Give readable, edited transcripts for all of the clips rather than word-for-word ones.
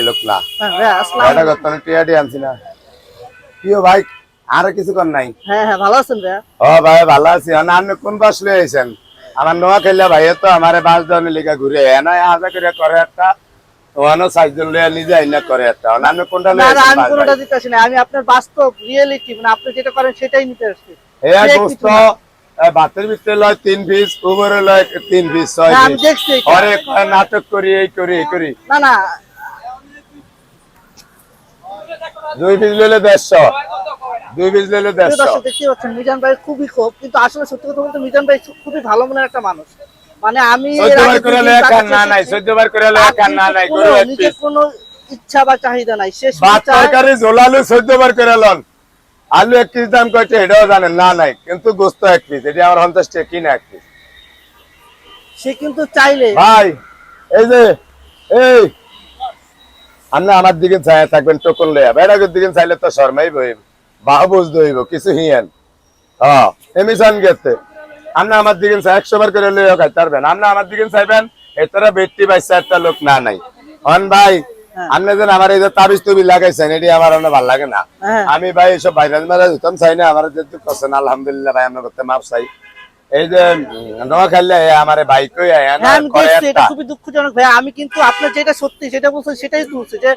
লোক না এটা করতে টিয়াডি আনছি না কিও ভাই আর কিছু কর নাই হ্যাঁ হ্যাঁ ভালো আছেন ভাইয়া ও ভাই ভালো আছি আপনি কোন বাস লয়ে আইছেন আমার নোয়া খেললে ভাই তো আমারে বাস ধরনের লিগা ঘুরে না আজা করে করে একটা ওয়ানো সাইজল লয়ে নিজে আইনা করে একটা আপনি কোনটা লয়ে না আমি কোনটা দিতেছি না আমি আপনার বাস্তব রিয়েলিটি মানে আপনি যেটা করেন সেটাই নিতে আসছি এই গোস্ত বাতের ভিতরে লয় 3 পিস উপরে লয় 3 পিস 6 পিস আমি দেখছি আরে নাটক করি এই করি না না 2 পিস লইলে 150 2 পিস লইলে 150 দর্শক দেখতে পাচ্ছেন মিজান ভাই খুবই খুব কিন্তু আসলে সত্যি কথা বলতে মিজান ভাই খুবই ভালো মনের একটা মানুষ মানে আমি 14 বার করে লয় কান না নাই 14 বার করে লয় কান না নাই করে নিজের কোনো ইচ্ছা বা চাহিদা নাই শেষ ভাত তরকারি ঝোলালু 14 বার করে লন আলু 1 পিস দাম কয়টা এটাও জানেন না নাই কিন্তু গোস্ত 1 পিস এটা আমার 50 টাকা কিনা 1 পিস সে কিন্তু চাইলে ভাই এই যে এই আপনি আমার দিকে চায় থাকবেন টোকন লয়া বেড়াগের দিকে চাইলে তো শর্মাই বই বাহুবুজ দইব কিছু হিয়ান হ্যাঁ এমিশন গেতে আপনি আমার দিকে 100 বার করে লইয়া খাইতে পারবেন আপনি আমার দিকে চাইবেন এতরা বেটি বাইসা একটা লোক না নাই অন ভাই আপনি যেন আমার এই যে তাবিজ তুবি লাগাইছেন এটি আমার অনেক ভালো লাগে না আমি ভাই এসব ভাইরাস মারা দিতাম চাই না আমার যেহেতু করছেন আলহামদুলিল্লাহ ভাই আমরা করতে মাপ চাই এই যে নোয়া খেললে আমার ভাই কই এটা খুবই দুঃখজনক ভাই আমি কিন্তু আপনার যেটা সত্যি সেটা বলছেন সেটাই বলছি যে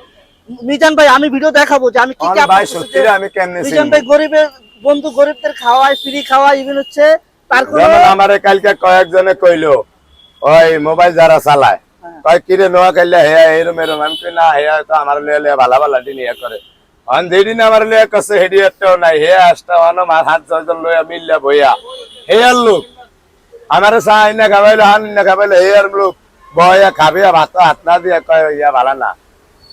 মিজান ভাই আমি ভিডিও দেখাবো যে আমি কি কি ভাই সত্যি আমি কেমনে মিজান ভাই গরিবের বন্ধু গরিবদের খাওয়ায় ফ্রি খাওয়ায় ইভেন হচ্ছে তার কোন আমারে কালকে কয়েকজনে কইলো ওই মোবাইল যারা চালায় কয় কিরে নোয়া খেললে হে এরম আমি কই না হে তো আমার লয়ে ভালো ভালো দিন ইয়ে করে অন যেদিন আমার লয়ে কাছে হেডি একটাও নাই হে আসটা অন মার হাত জল লয়ে মিললা বইয়া হে আর লোক আমারে চাই না খাবাইলো হান না খাবাইলো হে আর লোক বয়া খাবে ভাত হাত না দিয়ে কয় ইয়া ভালো না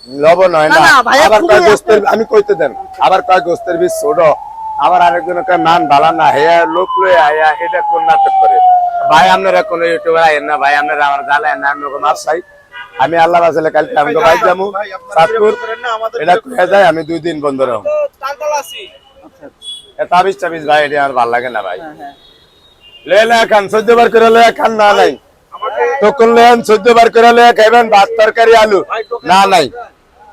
লবণ হয় না আবার কয় গোস্তের আমি কইতে দেন আবার কয় গোস্তের বীজ ছোট আবার আরেকজন কয় মান ভালো না হে লোক লয়ে আয়া এটা কোন নাটক করে ভাই আপনারা কোন ইউটিউবার আইন না ভাই আপনারা আমার জানেন না আমি মাপ চাই আমি আল্লাহ বাসলে কালকে আমি তো ভাই যামু সাতপুর এটা কয়ে যায় আমি 2 দিন বন্ধ রহম তাবিজ টাবিজ ভাই এটা আমার ভালো লাগে না ভাই লেলা খান 14 বার করে লয়া খান না নাই তখন লেন 14 বার করে লয়া খাইবেন ভাত তরকারি আলু না নাই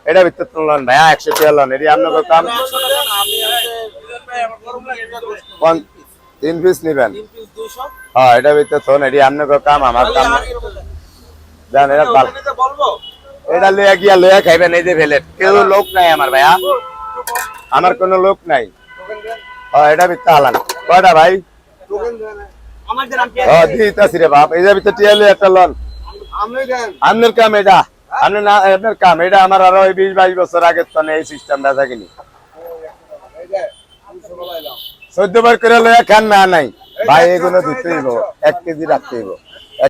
এটা ভিতর তুলন ভাই 100 টাকা লন এটি আপনাদের কাম 3 পিস নেবেন হ্যাঁ এটা ভিতর থন এটি আপনাদের কাম আমার কাম জান এটা ভালো এটা লয়া গিয়া লয়া খাইবেন এই যে ভেলেট কেউ লোক নাই আমার ভাইয়া আমার কোনো লোক নাই হ্যাঁ এটা ভিতর হালান কয়টা ভাই দিতাছি রে বাপ এই যে ভিতর টিয়ালে একটা লন আপনার কাম এটা আপনি না আপনার কাম এটা আমার আরো 20-22 বছর আগে তো এই সিস্টেমটা থাকিনি 14 বার করে লয়া খান না নাই ভাই এগুলো দিতেইব 1 কেজি রাখতেইব